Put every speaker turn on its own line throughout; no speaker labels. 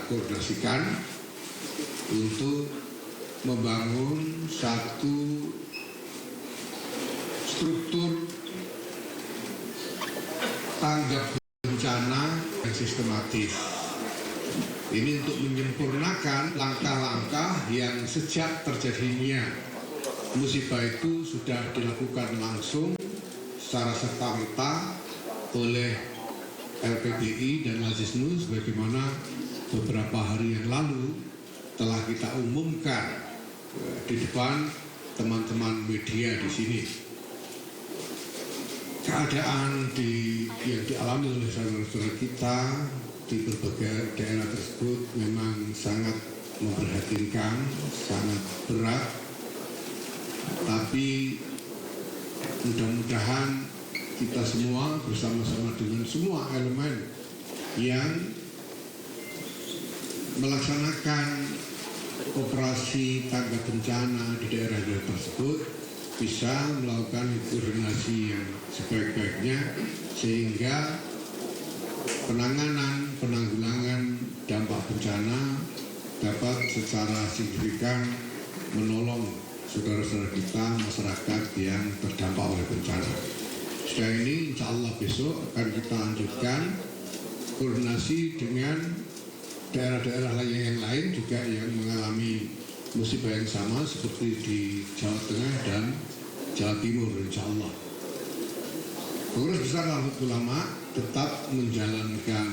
koordinasikan untuk membangun satu struktur tanggap bencana yang sistematis. Ini untuk menyempurnakan langkah-langkah yang sejak terjadinya musibah itu sudah dilakukan langsung secara serta-merta oleh LPBI dan Lazisnu, sebagaimana beberapa hari yang lalu telah kita umumkan di depan teman-teman media di sini. Keadaan yang dialami oleh saudara-saudara kita di berbagai daerah tersebut memang sangat memprihatinkan, sangat berat, tapi mudah-mudahan kita semua bersama-sama dengan semua elemen yang melaksanakan operasi tanggap bencana di daerah-daerah tersebut bisa melakukan koordinasi yang sebaik-baiknya sehingga penanggulangan dampak bencana dapat secara signifikan menolong saudara-saudara kita, masyarakat yang terdampak oleh bencana. Setelah ini insya Allah besok akan kita lanjutkan koordinasi dengan daerah-daerah yang lain juga yang mengalami musibah yang sama seperti di Jawa Tengah dan Jawa Timur insya Allah. Pengurus Besar Nahdlatul Ulama tetap menjalankan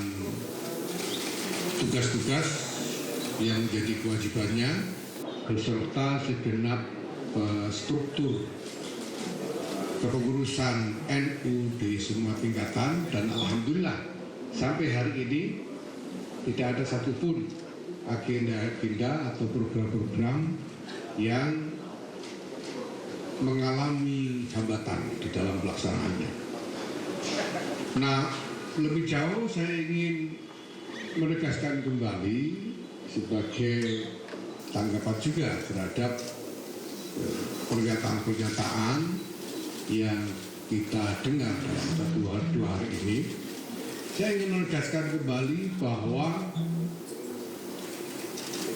tugas-tugas yang menjadi kewajibannya beserta segenap struktur kepengurusan NU di semua tingkatan, dan alhamdulillah sampai hari ini tidak ada satupun agenda-agenda atau program-program yang mengalami hambatan di dalam pelaksanaannya. Nah, lebih jauh saya ingin menegaskan kembali sebagai tanggapan juga terhadap pernyataan-pernyataan yang kita dengar dalam dua hari ini. Saya ingin menegaskan kembali bahwa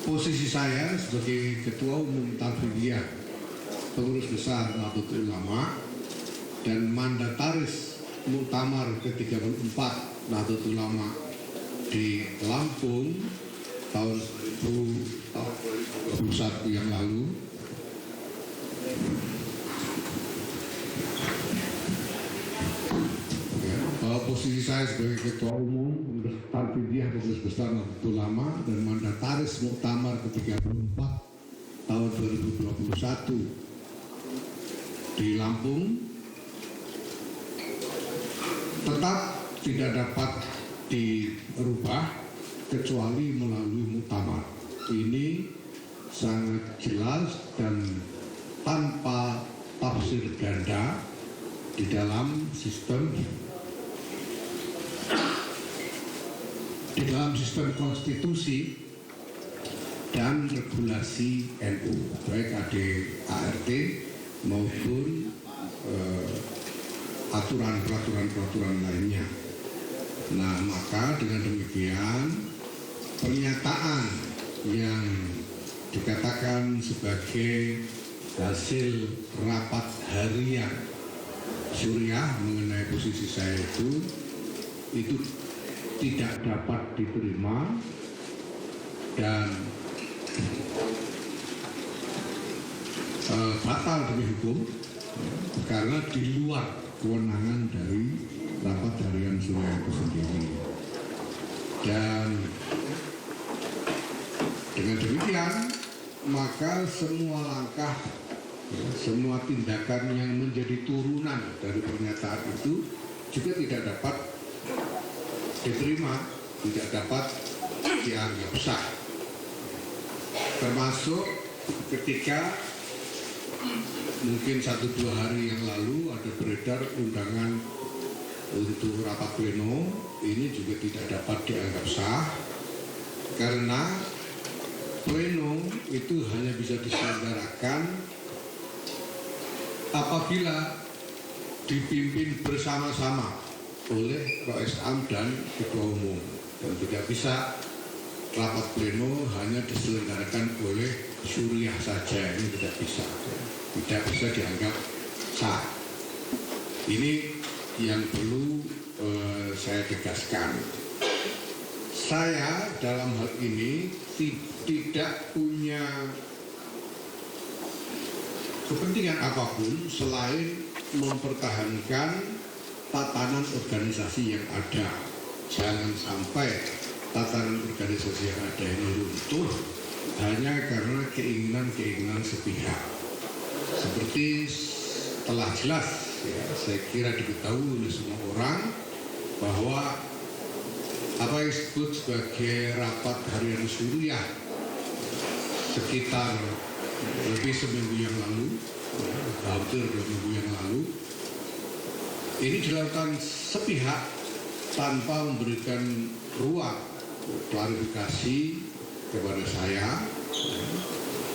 posisi saya sebagai Ketua Umum Tanfidiyah Pengurus Besar Nahdlatul Ulama dan mandataris Muktamar ke-34 Nahdlatul Ulama di Lampung tahun 2021 yang lalu, posisi saya sebagai Ketua Umum Tanfidiyah Pengurus Besar Nahdlatul Ulama dan mandataris Muktamar ke-34 tahun 2021 di Lampung tetap tidak dapat dirubah kecuali melalui muktamar. Ini sangat jelas dan tanpa tafsir ganda di dalam sistem konstitusi dan regulasi NU, baik ADART maupun peraturan lainnya. Nah, maka dengan demikian pernyataan yang dikatakan sebagai hasil rapat harian Suriah mengenai posisi saya itu tidak dapat diterima dan batal demi hukum karena di luar kewenangan dari rapat harian Suriah itu sendiri. Dan dengan demikian maka semua langkah, semua tindakan yang menjadi turunan dari pernyataan itu juga tidak dapat diterima, tidak dapat dianggap sah. Termasuk ketika mungkin 1-2 hari yang lalu ada beredar undangan untuk rapat pleno, ini juga tidak dapat dianggap sah karena pleno itu hanya bisa diselenggarakan apabila dipimpin bersama-sama oleh Rois Am dan Ketua Umum, dan tidak bisa rapat pleno hanya diselenggarakan oleh Suriah saja, ini tidak bisa dianggap sah. Ini yang perlu saya tegaskan. Saya dalam hal ini tidak punya kepentingan apapun selain mempertahankan tatanan organisasi yang ada. Jangan sampai tatanan organisasi yang ada ini runtuh hanya karena keinginan sepihak. Seperti telah jelas, ya, saya kira diketahui oleh semua orang bahwa apa yang disebut sebagai rapat harian Suriah sekitar lebih seminggu yang lalu, hampir 2 minggu yang lalu, ini dilakukan sepihak tanpa memberikan ruang klarifikasi kepada saya,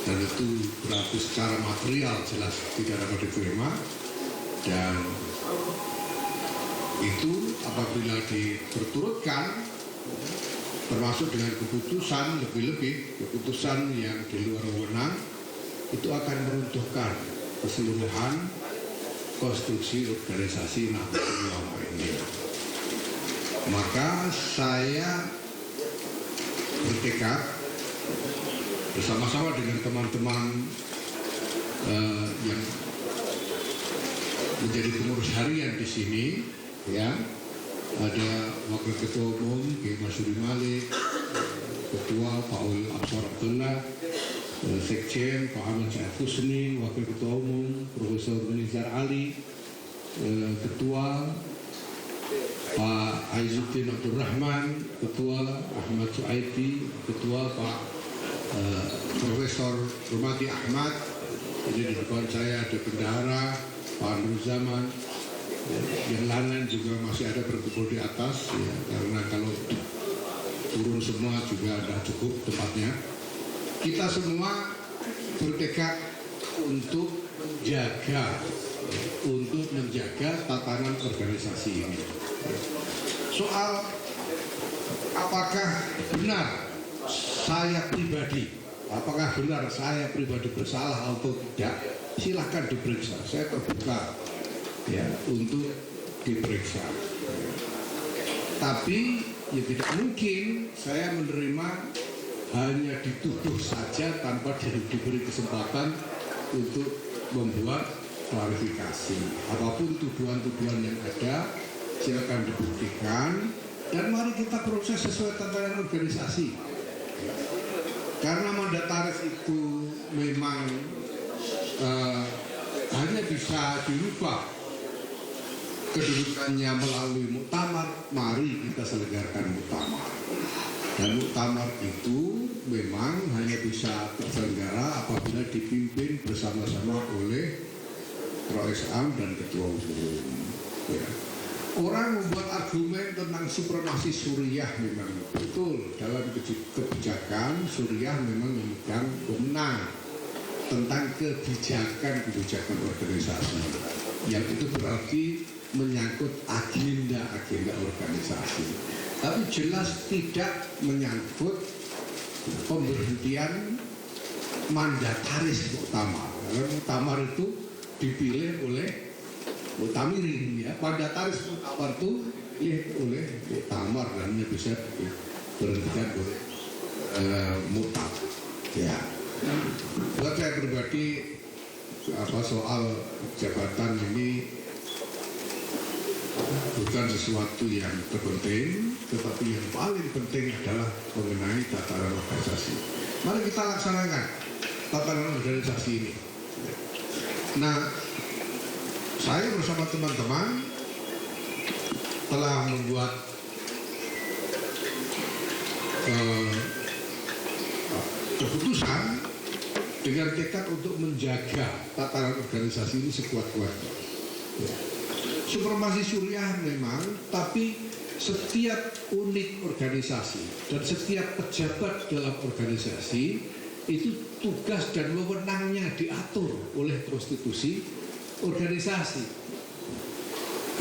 dan itu berarti secara material jelas tidak dapat diterima. Dan itu apabila diperturutkan, termasuk dengan keputusan, lebih-lebih keputusan yang di luar wewenang, itu akan meruntuhkan keseluruhan konstruksi organisasi Nahdlatul Ulama ini. Maka saya bertekad bersama-sama dengan teman-teman yang menjadi pengurus harian di sini, ya, ada Wakil Ketua Umum Kiai Masyuri Malik, Ketua Pak Ul Absar Abdullah, Sekjen Pak Ahmad Syekh Husni, Wakil Ketua Umum Profesor Nizar Ali, Ketua Pak Aizuddin Abdul Rahman, Ketua Ahmad Suaiti, Ketua Pak Profesor Rumati Ahmad. Jadi di depan saya ada bendahara Pak Nur Zaman, yang lain juga masih ada berkumpul di atas, ya, karena kalau turun semua juga ada cukup tempatnya. Kita semua bertekad untuk menjaga tatanan organisasi ini. Soal apakah benar saya pribadi bersalah atau tidak, silahkan diperiksa. Saya terbuka, ya, untuk diperiksa. Tapi ya tidak mungkin saya menerima hanya dituduh saja tanpa diberi kesempatan untuk membuat klarifikasi. Apapun tuduhan-tuduhan yang ada, silakan dibuktikan dan mari kita proses sesuai tatanan organisasi. Karena mandataris itu memang hanya bisa dirubah kedudukannya melalui muktamar, mari kita selenggarakan muktamar. Dan muktamar itu memang hanya bisa terselenggara apabila dipimpin bersama-sama oleh Rais Am dan Ketua Umum. Ya. Orang membuat argumen tentang supremasi Suriah memang betul, dalam kebijakan Suriah memang memegang wewenang tentang kebijakan organisasi, yang itu berarti menyangkut agenda organisasi, tapi jelas tidak menyangkut pemberhentian mandataris muktamar. Karena muktamar itu dipilih oleh muktamirin, ya. Mandataris muktamar itu oleh muktamar dan bisa diberhentikan oleh muktamar. Ya. Buat saya pribadi, soal jabatan ini bukan sesuatu yang terpenting, tetapi yang paling penting adalah mengenai tatanan organisasi. Mari kita laksanakan tatanan organisasi ini. Nah, saya bersama teman-teman telah membuat keputusan dengan tekad untuk menjaga tatanan organisasi ini sekuat-kuatnya. Ya. Supremasi Suriah memang, tapi setiap unit organisasi dan setiap pejabat dalam organisasi itu tugas dan wewenangnya diatur oleh konstitusi organisasi.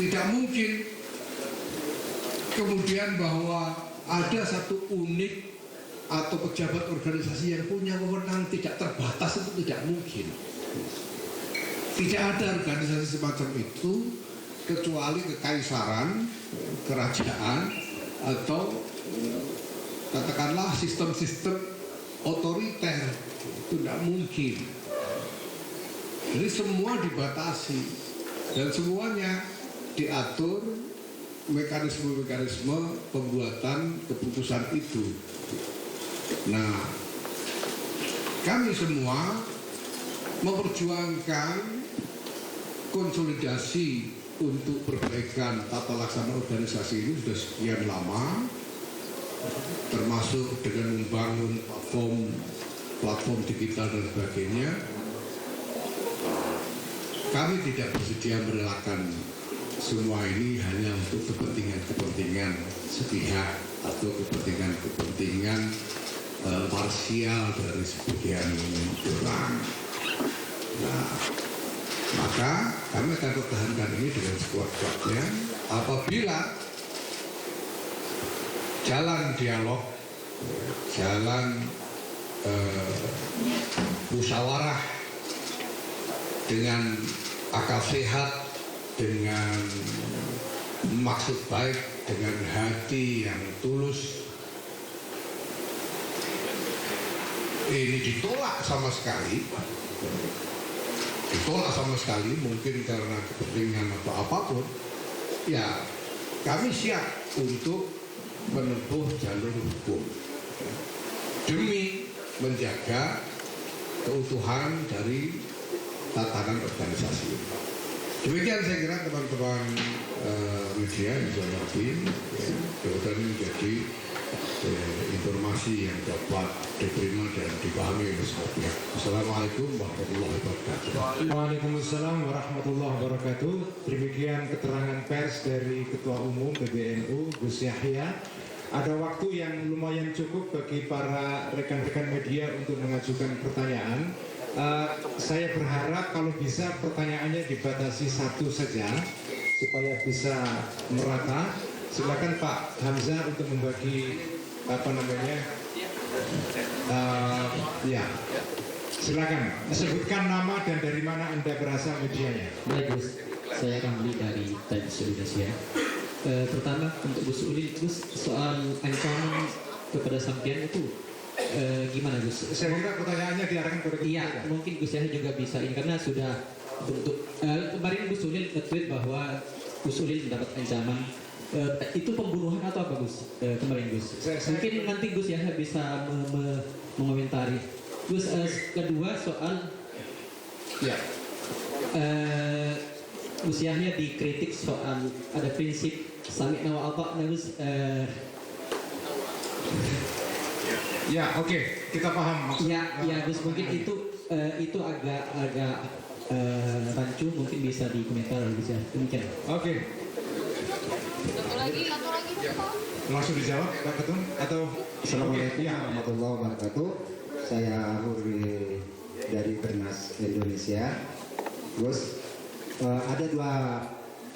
Tidak mungkin kemudian bahwa ada satu unit atau pejabat organisasi yang punya wewenang tidak terbatas itu tidak mungkin. Tidak ada organisasi semacam itu kecuali kekaisaran, kerajaan, atau katakanlah sistem-sistem otoriter. Itu tidak mungkin. Jadi semua dibatasi dan semuanya diatur mekanisme-mekanisme pembuatan keputusan itu. Nah, kami semua memperjuangkan konsolidasi untuk perbaikan tata laksana organisasi ini sudah sekian lama, termasuk dengan membangun platform digital dan sebagainya. Kami tidak bersedia merelakan semua ini hanya untuk kepentingan-kepentingan sepihak atau kepentingan-kepentingan parsial dari sebagian orang. Nah, maka kami akan pertahankan ini dengan sekuat-kuatnya apabila jalan dialog, jalan musyawarah dengan akal sehat, dengan maksud baik, dengan hati yang tulus, ini ditolak sama sekali, mungkin karena kepentingan atau apapun, ya kami siap untuk menempuh jalur hukum demi menjaga keutuhan dari tatanan organisasi. Demikian saya kira teman-teman media yang saya hormati, kemudian ini menjadi informasi yang dapat diterima dan dipahami oleh semua pihak. Assalamualaikum warahmatullahi wabarakatuh.
Waalaikumsalam warahmatullahi wabarakatuh. Demikian keterangan pers dari Ketua Umum PBNU Gus Yahya. Ada waktu yang lumayan cukup bagi para rekan-rekan media untuk mengajukan pertanyaan. Saya berharap kalau bisa pertanyaannya dibatasi satu saja supaya bisa merata. Silakan Pak Hamzah untuk membagi ya, silakan sebutkan nama dan dari mana Anda berasal medianya.
Baik Gus, saya Ramli dari Times Indonesia. Pertama untuk Gus Ulil, Gus, soal ancaman kepada sampean itu gimana Gus?
Saya kira pertanyaannya diarahkan kepada
Iya, mungkin Gus Yahya juga bisa ini karena sudah bentuk kemarin Gus Ulil nge-tweet bahwa Gus Ulil mendapat ancaman. Itu pembunuhan atau apa Gus? Kemarin Gus. Mungkin nanti Gus Yahya bisa mengomentari. Gus, kedua soal ya Gus Yahya dikritik soal ada prinsip sami'na wa ata'na Gus.
Ya, oke, kita paham maksudnya.
Ya Gus, mungkin itu agak rancu, mungkin bisa dikomentar Gus Yahya. Demikian.
Oke.
Satu lagi.
Langsung dijawab Pak Ketum atau
Assalamualaikum warahmatullahi wabarakatuh. Saya Hurri dari Bernas Indonesia. Gus, ada dua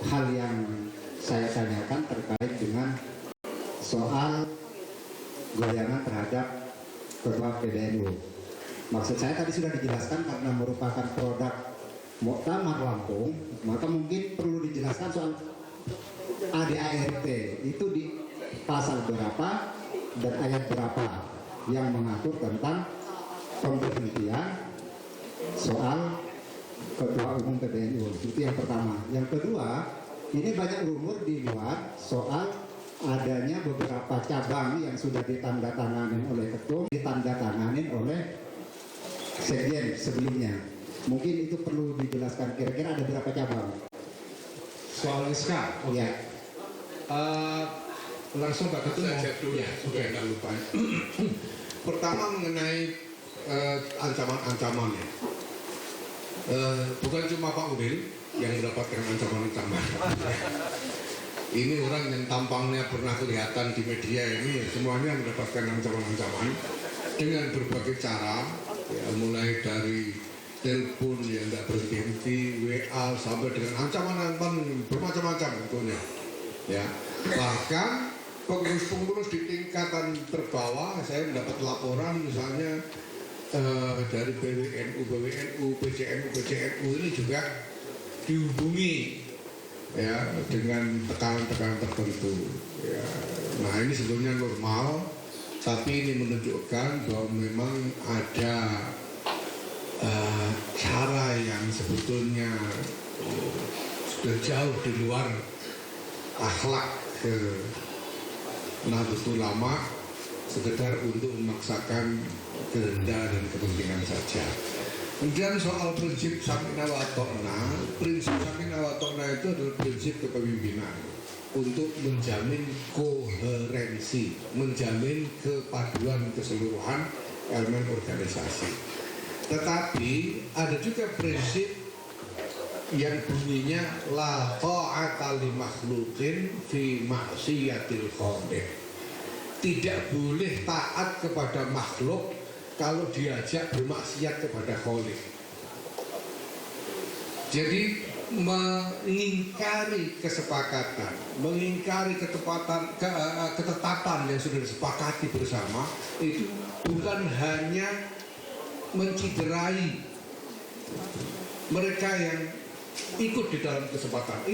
hal yang saya tanyakan terkait dengan soal goyangan terhadap Ketua PBNU. Maksud saya tadi sudah dijelaskan karena merupakan produk Muktamar Lampung, maka mungkin perlu dijelaskan soal ADART itu di pasal berapa dan ayat berapa yang mengatur tentang pemberhentian soal Ketua Umum PBNU. Itu yang pertama. Yang kedua, ini banyak rumor di luar soal adanya beberapa cabang yang sudah ditandatangani oleh ketum, ditandatangani oleh sekjen sebelumnya. Mungkin itu perlu dijelaskan, kira-kira ada berapa cabang?
soal SK?
Ya.
Langsung Pak Ketum.
Saya cek dulu ya, supaya nggak lupa. Pertama mengenai ancaman-ancamannya. Bukan cuma Pak Udil yang mendapatkan ancaman-ancaman. Ini orang yang tampangnya pernah kelihatan di media ini, semuanya mendapatkan ancaman-ancaman dengan berbagai cara, ya, mulai dari telepon yang tidak berhenti, WA, sampai dengan ancaman-ancaman bermacam-macam tentunya. Ya, bahkan pengurus-pengurus di tingkatan terbawah saya mendapat laporan misalnya dari PWNU, PCNU ini juga dihubungi ya dengan tekanan-tekanan tertentu. Ya. Nah ini sebetulnya normal, tapi ini menunjukkan bahwa memang ada cara yang sebetulnya sudah jauh di luar akhlak ke Nahdlatul Ulama sekedar untuk memaksakan kehendak dan kepentingan saja. Kemudian soal prinsip samina wa ta'na, prinsip samina wa ta'na itu adalah prinsip kepemimpinan untuk menjamin koherensi, menjamin kepaduan keseluruhan elemen organisasi. Tetapi ada juga prinsip yang bunyinya la ta'ata li makhluqin fi maksiatil khaliq. Tidak boleh taat kepada makhluk kalau diajak bermaksiat kepada Khalik. Jadi mengingkari kesepakatan, mengingkari ketetapan yang sudah disepakati bersama itu bukan hanya menciderai mereka yang ikut di dalam kesepakatan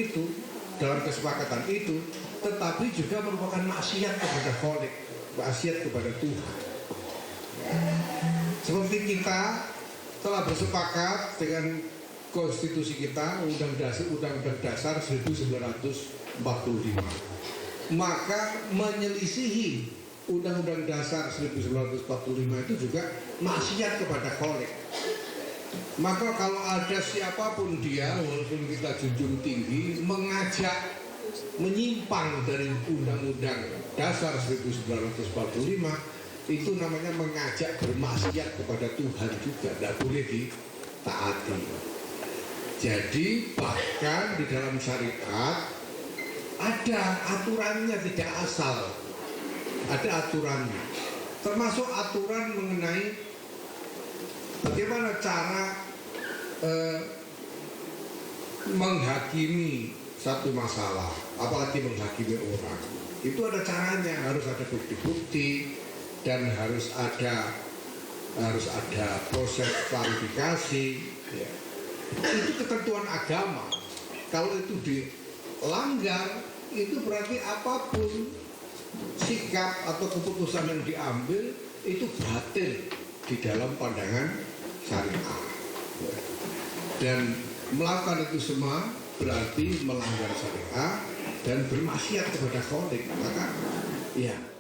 itu, tetapi juga merupakan maksiat kepada Khalik, maksiat kepada Tuhan. Seperti kita telah bersepakat dengan konstitusi kita, Undang-Undang Dasar 1945, maka menyelisihi Undang-Undang Dasar 1945 itu juga maksiat kepada Khalik. Maka kalau ada siapapun dia, walaupun kita junjung tinggi, mengajak menyimpang dari Undang-Undang Dasar 1945, itu namanya mengajak bermaksiat kepada Tuhan juga, tidak boleh ditaati. Jadi bahkan di dalam syariat ada aturannya, tidak asal, ada aturannya, termasuk aturan mengenai bagaimana cara menghakimi satu masalah, apalagi menghakimi orang. Itu ada caranya, harus ada bukti-bukti dan harus ada proses klarifikasi. Ya. Itu ketentuan agama. Kalau itu dilanggar, itu berarti apapun sikap atau keputusan yang diambil itu batil di dalam pandangan syariah. Dan melakukan itu semua berarti melanggar syariah dan bermaksiat kepada Khalik. Maka ya